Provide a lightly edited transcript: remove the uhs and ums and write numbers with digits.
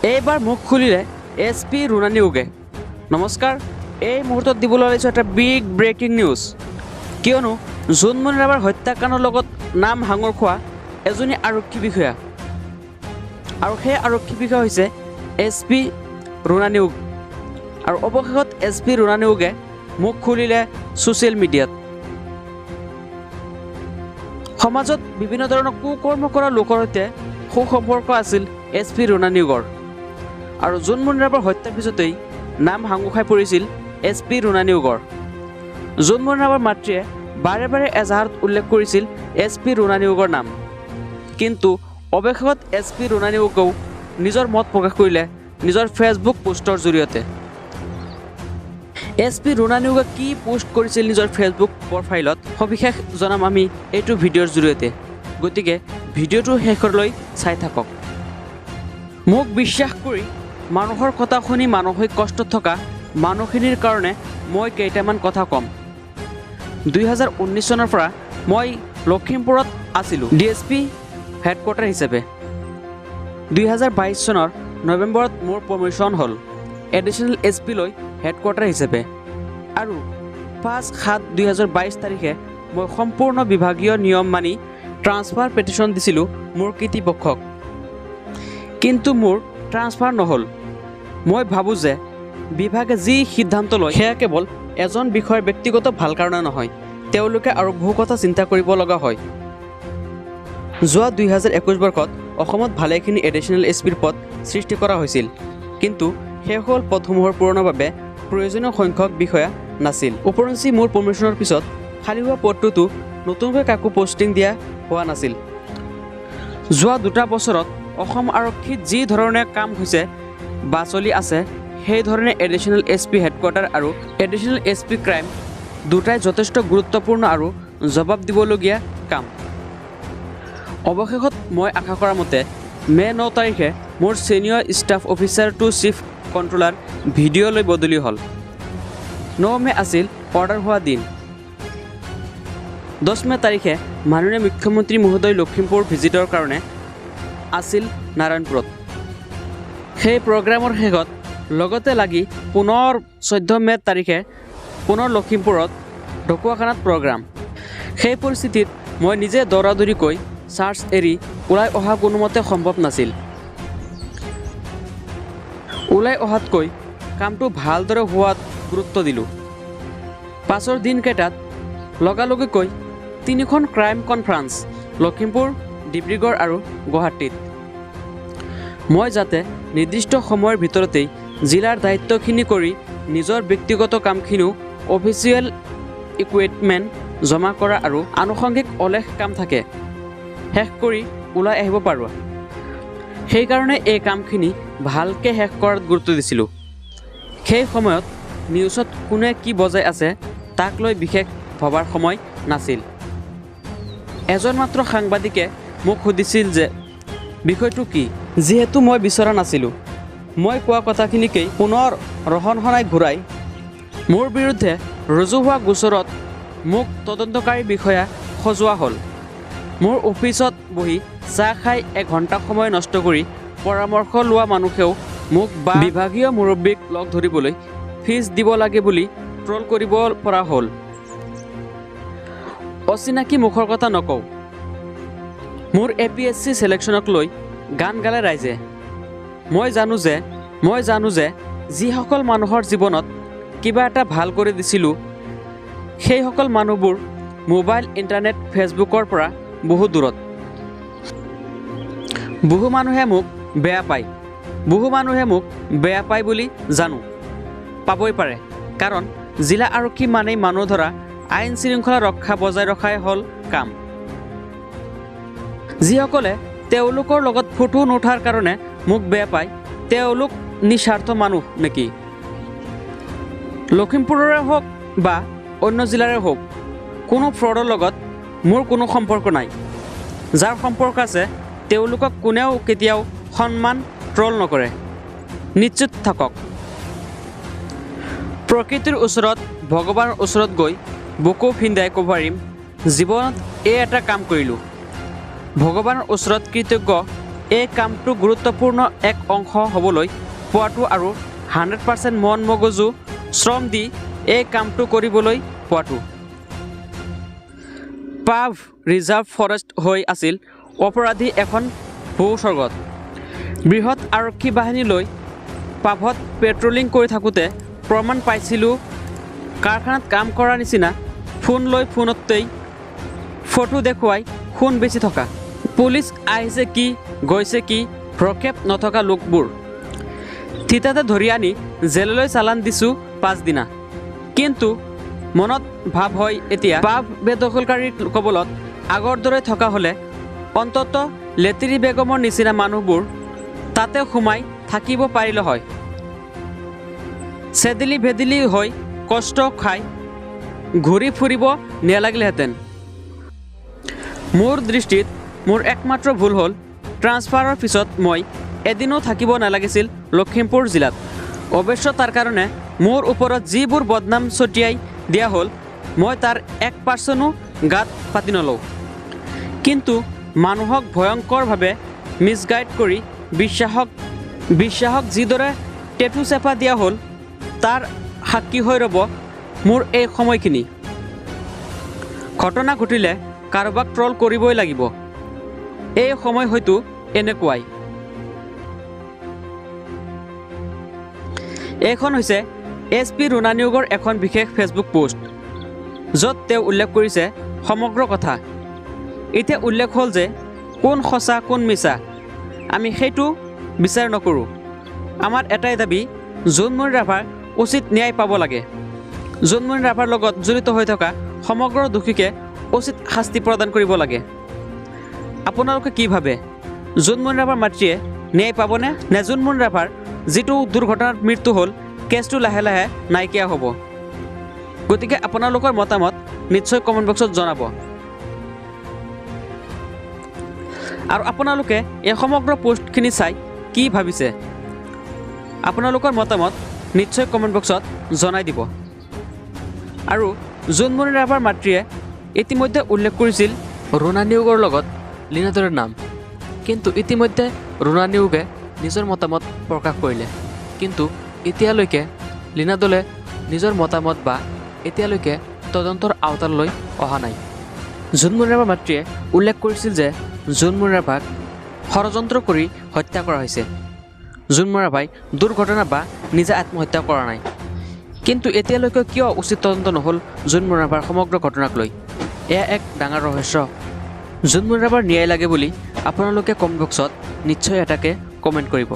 এইবাৰ মুখ খুলিলে SP ৰুণা নিয়োগে। নমস্কাৰ, এই মুহূৰ্তত দিবলৈ ওলাইছোঁ এটা বিগ ব্ৰেকিং নিউজ। কিয়নো জোনমণি ৰাভাৰ হত্যাকাণ্ডৰ লগত নাম সাঙুৰ খোৱা এজনী আৰক্ষী বিষয়া, আৰু সেই আৰক্ষী বিষয়া হৈছে SP ৰুণা নিয়োগ। আৰু অৱশেষত SP ৰুণা নিয়োগে মুখ খুলিলে ছ'চিয়েল মিডিয়াত। সমাজত বিভিন্ন ধৰণৰ কুকৰ্ম কৰা লোকৰ সৈতে সুসম্পৰ্ক আছিল SP ৰুণা নিয়োগৰ। আৰু জোনমণি ৰাভাৰ হত্যাৰ পিছতেই নাম সাঙুৰ খাই পৰিছিল SP ৰুণা নিয়োগৰ। জোনমণি ৰাভাৰ মাতৃয়ে বাৰে বাৰে এজাহাৰত উল্লেখ কৰিছিল SP ৰুণা নিয়োগৰ নাম, কিন্তু অৱশেষত SP ৰুণা নিয়োগেও নিজৰ মত প্ৰকাশ কৰিলে নিজৰ ফেচবুক পোষ্টৰ জৰিয়তে। SP ৰুণা নিয়োগে কি পোষ্ট কৰিছিল নিজৰ ফেচবুক প্ৰফাইলত সবিশেষ জনাম আমি এইটো ভিডিঅ'ৰ জৰিয়তে, গতিকে ভিডিঅ'টো শেষলৈ চাই থাকক। মোক বিশ্বাস কৰি মানুহৰ কথা শুনি মানসিক কষ্টত থকা মানুহখিনিৰ কাৰণে মই কেইটামান কথা ক'ম। 2019 চনৰ পৰা মই লখিমপুৰত আছিলোঁ DSP হেডকোৱাৰ্টাৰ হিচাপে। 2022 চনৰ নৱেম্বৰত মোৰ প্ৰমোশ্যন হ'ল এডিশ্যনেল SP লৈ হেডকোৱাৰ্টাৰ হিচাপে, আৰু 5/7/2022 তাৰিখে মই সম্পূৰ্ণ বিভাগীয় নিয়ম মানি ট্ৰান্সফাৰ পিটিশ্যন দিছিলোঁ মোৰ কৰ্তৃপক্ষক, কিন্তু মোৰ ট্ৰান্সফাৰ নহ'ল। মই ভাবোঁ যে বিভাগে যি সিদ্ধান্ত লয় সেয়া কেৱল এজন বিষয়াৰ ব্যক্তিগত ভাল কাৰণে নহয়, তেওঁলোকে আৰু বহু কথা চিন্তা কৰিব লগা হয়। যোৱা 2021 বৰ্ষত অসমত ভালেখিনি এডিশ্যনেল SPৰ পদ সৃষ্টি কৰা হৈছিল, কিন্তু সেই সকল পদসমূহৰ পূৰণৰ বাবে প্ৰয়োজনীয় সংখ্যক বিষয়া নাছিল। উপৰঞ্চি মোৰ প্ৰমোশ্যনৰ পিছত খালী হোৱা পদটোতো নতুনকৈ কাকো পষ্টিং দিয়া হোৱা নাছিল। যোৱা 2 বছৰত অসম আৰক্ষীত যি ধৰণে কাম হৈছে বা চলি আছে, সেই ধৰণে এডিশ্যনেল SP হেডকোৱাৰ্টাৰ আৰু এডিশ্যনেল SP ক্ৰাইম দুটাই যথেষ্ট গুৰুত্বপূৰ্ণ আৰু জবাব দিবলগীয়া কাম। অৱশেষত মই আশা কৰা মতে মে 9 তাৰিখে মোৰ senior staff officer to chief controller ভিডিঅ'লৈ বদলি হ'ল। 9 মে আছিল অৰ্ডাৰ হোৱা দিন। 10 মে তাৰিখে মাননীয় মুখ্যমন্ত্ৰী মহোদয় লখিমপুৰ ভিজিটৰ কাৰণে আছিল নাৰায়ণপুৰত। সেই প্ৰগ্ৰামৰ শেষত লগতে লাগি পুনৰ 14 মে তাৰিখে পুনৰ লখিমপুৰত ঢকুৱাখানাত প্ৰগ্ৰাম। সেই পৰিস্থিতিত মই নিজে দৌৰাদৌৰিকৈ চাৰ্জ এৰি ওলাই অহা কোনোমতে সম্ভৱ নাছিল। ওলাই অহাতকৈ কামটো ভালদৰে হোৱাত গুৰুত্ব দিলোঁ। পাছৰ দিনকেইটাত লগালগিকৈ 3খন ক্ৰাইম কনফাৰেন্স লখিমপুৰ, ডিব্ৰুগড় আৰু গুৱাহাটীত। মই যাতে নিৰ্দিষ্ট সময়ৰ ভিতৰতেই জিলাৰ দায়িত্বখিনি কৰি নিজৰ ব্যক্তিগত কামখিনিও অফিচিয়েল ইকুইপমেণ্ট জমা কৰা আৰু আনুষংগিক অলেখ কাম থাকে শেষ কৰি ওলাই আহিব পাৰোঁ, সেইকাৰণে এই কামখিনি ভালকৈ শেষ কৰাত গুৰুত্ব দিছিলোঁ। সেই সময়ত নিউজত কোনে কি বজাই আছে তাক লৈ বিশেষ ভবাৰ সময় নাছিল। এজন মাত্ৰ সাংবাদিকে মোক সুধিছিল যে বিষয়টো কি। যিহেতু মই বিচৰা নাছিলোঁ, মই কোৱা কথাখিনিকেই পুনৰ ৰহনহনাই ঘূৰাই মোৰ বিৰুদ্ধে ৰুজু হোৱা গোচৰত মোক তদন্তকাৰী বিষয়া সজোৱা হ'ল। মোৰ অফিচত বহি চাহ খাই 1 ঘণ্টা সময় নষ্ট কৰি পৰামৰ্শ লোৱা মানুহেও মোক বা বিভাগীয় মুৰব্বীক লগ ধৰিবলৈ ফিজ দিব লাগে বুলি ট্ৰল কৰিব পৰা হ'ল। অচিনাকি মুখৰ কথা নকওঁ, মোৰ APSC ছিলেকশ্যনক লৈ গান গালে ৰাইজে। মই জানো যে যিসকল মানুহৰ জীৱনত কিবা এটা ভাল কৰি দিছিলোঁ, সেইসকল মানুহবোৰ মোবাইল, ইণ্টাৰনেট, ফেচবুকৰ পৰা বহু দূৰত। বহু মানুহে মোক বেয়া পায় বুলি জানো, পাবই পাৰে, কাৰণ জিলা আৰক্ষী মানেই মানুহ ধৰা, আইন শৃংখলা ৰক্ষা বজাই ৰখাই হ'ল কাম। যিসকলে তেওঁলোকৰ লগত ফটো নুঠাৰ কাৰণে মোক বেয়া পায়, তেওঁলোক নিস্বাৰ্থ মানুহ নেকি? লখিমপুৰৰে হওক বা অন্য জিলাৰে হওক, কোনো ফ্ৰডৰ লগত মোৰ কোনো সম্পৰ্ক নাই। যাৰ সম্পৰ্ক আছে তেওঁলোকক কোনেও কেতিয়াও সন্মান ট্ৰল নকৰে, নিশ্চিত থাকক। প্ৰকৃতিৰ ওচৰত, ভগৱানৰ ওচৰত গৈ বুকু ফিন্দাই ক'ব পাৰিম, জীৱনত এই এটা কাম কৰিলোঁ। ভগৱানৰ ওচৰত কৃতজ্ঞ এই কামটো গুৰুত্বপূৰ্ণ এক অংশ হ'বলৈ পোৱাটো আৰু 100% মন মগজু শ্ৰম দি এই কামটো কৰিবলৈ পোৱাটো। পাভ ৰিজাৰ্ভ ফৰেষ্ট হৈ আছিল অপৰাধী এখন ভূস্বৰ্গত। বৃহৎ আৰক্ষী বাহিনী লৈ পাভত পেট্ৰলিং কৰি থাকোঁতে প্ৰমাণ পাইছিলোঁ কাৰখানাত কাম কৰাৰ নিচিনা ফোন লৈ ফোনতেই ফটো দেখুৱাই সোণ বেচি থকা। পুলিচ আহিছে কি গৈছে কি ভ্ৰক্ষেপ নথকা লোকবোৰ থিতাতে ধৰি আনি জেললৈ চালান দিছোঁ 5 দিনা। কিন্তু মনত ভাৱ হয় এতিয়া পাভ বেদখলকাৰীৰ কবলত আগৰ দৰে থকা হ'লে অন্তত লেটিৰি বেগমৰ নিচিনা মানুহবোৰ তাতে সোমাই থাকিব পাৰিলে হয়। চেদিলি ভেদিলি হৈ কষ্ট খাই ঘূৰি ফুৰিব নেলাগিলেহেঁতেন। মোৰ দৃষ্টিত মোৰ একমাত্ৰ ভুল হ'ল ট্ৰান্সফাৰৰ পিছত মই এদিনো থাকিব নালাগিছিল লখিমপুৰ জিলাত। অৱশ্য তাৰ কাৰণে মোৰ ওপৰত যিবোৰ বদনাম ছটিয়াই দিয়া হ'ল মই তাৰ 1%ও গাত পাতি নলওঁ। কিন্তু মানুহক ভয়ংকৰভাৱে মিছগাইড কৰি বিশ্বাসক যিদৰে টেটু চেপা দিয়া হ'ল তাৰ সাক্ষী হৈ ৰ'ব মোৰ এই সময়খিনি। ঘটনা ঘটিলে কাৰোবাক ট্ৰল কৰিবই লাগিব। এই সময় হয়তো এনেকুৱাই। এইখন হৈছে SP ৰুণা নিয়োগৰ এখন বিশেষ ফেচবুক পোষ্ট য'ত তেওঁ উল্লেখ কৰিছে সমগ্ৰ কথা। এতিয়া উল্লেখ হ'ল যে কোন সঁচা কোন মিছা আমি সেইটো বিচাৰ নকৰোঁ। আমাৰ এটাই দাবী জোনমণি ৰাভাৰ উচিত ন্যায় পাব লাগে। জোনমণি ৰাভাৰ লগত জড়িত হৈ থকা সমগ্ৰ দোষীকে উচিত শাস্তি প্ৰদান কৰিব লাগে। আপোনালোকে কি ভাবে জোনমণি ৰাভাৰ মাতৃয়ে ন্যায় পাবনে নে জোনমণি ৰাভাৰ যিটো দুৰ্ঘটনাত মৃত্যু হ'ল কেছটো লাহে লাহে নাইকিয়া হ'ব? গতিকে আপোনালোকৰ মতামত নিশ্চয় কমেণ্ট বক্সত জনাব। আৰু আপোনালোকে এই সমগ্ৰ পোষ্টখিনি চাই কি ভাবিছে আপোনালোকৰ মতামত নিশ্চয় কমেণ্ট বক্সত জনাই দিব। আৰু জোনমণি ৰাভাৰ মাতৃয়ে ইতিমধ্যে উল্লেখ কৰিছিল ৰুণা নিয়োগৰ লগত লীনাদলৰ নাম। কিন্তু ইতিমধ্যে ৰুণা নিয়োগে নিজৰ মতামত প্ৰকাশ কৰিলে। কিন্তু এতিয়ালৈকে লীনাদলে নিজৰ মতামত বা এতিয়ালৈকে তদন্তৰ আওতালৈ অহা নাই। জোনমণি ৰাভাৰ মাতৃয়ে উল্লেখ কৰিছিল যে জোনমণি ৰাভাক ষড়যন্ত্ৰ কৰি হত্যা কৰা হৈছে। জোনমণি ৰাভাই দুৰ্ঘটনা বা নিজে আত্মহত্যা কৰা নাই। কিন্তু এতিয়ালৈকে কিয় উচিত তদন্ত নহ'ল জোনমণি ৰাভাৰ সমগ্ৰ ঘটনাক লৈ? এয়া এক ডাঙৰ ৰহস্য। জোনমণি ৰাভাৰ ন্যায় লাগে বুলি আপোনালোকে কমেণ্ট বক্সত নিশ্চয় এটাকে কমেণ্ট কৰিব।